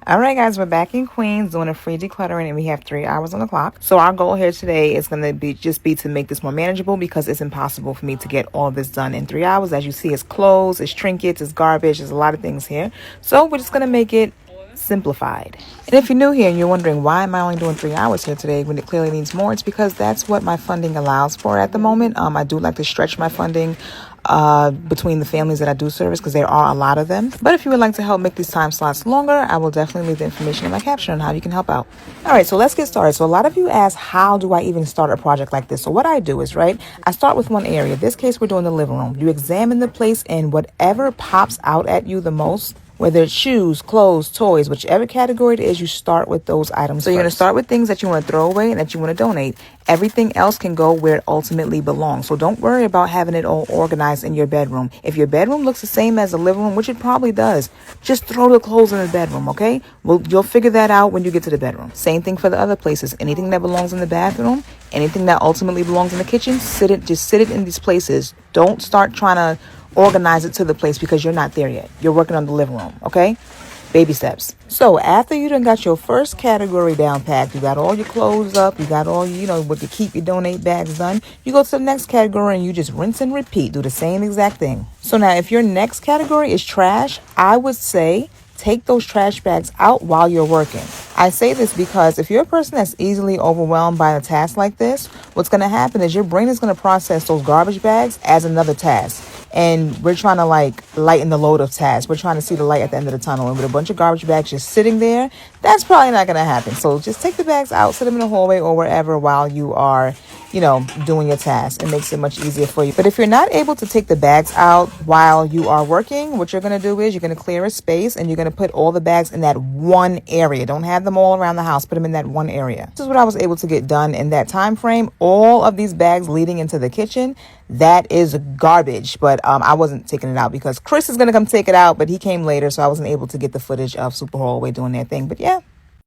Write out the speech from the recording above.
All right, guys, we're back in Queens doing a free decluttering, and we have 3 hours on the clock. So our goal here today is going to be to make this more manageable, because it's impossible for me to get all this done in 3 hours. As you see, it's clothes, it's trinkets, it's garbage, there's a lot of things here. So we're just going to make it simplified. And if you're new here and you're wondering why am I only doing 3 hours here today when it clearly needs more, it's because that's what my funding allows for at the moment. I do like to stretch my funding between the families that I do service, because there are a lot of them. But if you would like to help make these time slots longer, I will definitely leave the information in my caption on how you can help out. All right, so let's get started. So a lot of you ask, how do I even start a project like this? So what I do is, I start with one area. In this case, we're doing the living room. You examine the place, and whatever pops out at you the most, whether it's shoes, clothes, toys, whichever category it is, you start with those items. So you're going to start with things that you want to throw away and that you want to donate. Everything else can go where it ultimately belongs. So don't worry about having it all organized in your bedroom. If your bedroom looks the same as the living room, which it probably does, just throw the clothes in the bedroom, okay? Well, you'll figure that out when you get to the bedroom. Same thing for the other places. Anything that belongs in the bathroom, anything that ultimately belongs in the kitchen, just sit it in these places. Don't start trying to organize it to the place, because you're not there yet. You're working on the living room, okay? Baby steps. So after you done got your first category down packed, you got all your clothes up, you got all, what you keep your donate bags done, you go to the next category and you just rinse and repeat. Do the same exact thing. So now if your next category is trash, I would say take those trash bags out while you're working. I say this because if you're a person that's easily overwhelmed by a task like this, what's going to happen is your brain is going to process those garbage bags as another task. And we're trying to lighten the load of tasks. We're trying to see the light at the end of the tunnel. And with a bunch of garbage bags just sitting there, that's probably not going to happen. So just take the bags out, sit them in the hallway or wherever while you are, doing your task. It makes it much easier for you. But if you're not able to take the bags out while you are working, what you're going to do is you're going to clear a space and you're going to put all the bags in that one area. Don't have them all around the house. Put them in that one area. This is what I was able to get done in that time frame. All of these bags leading into the kitchen, that is garbage. But I wasn't taking it out because Chris is going to come take it out, but he came later, so I wasn't able to get the footage of Super Hallway doing their thing. But yeah,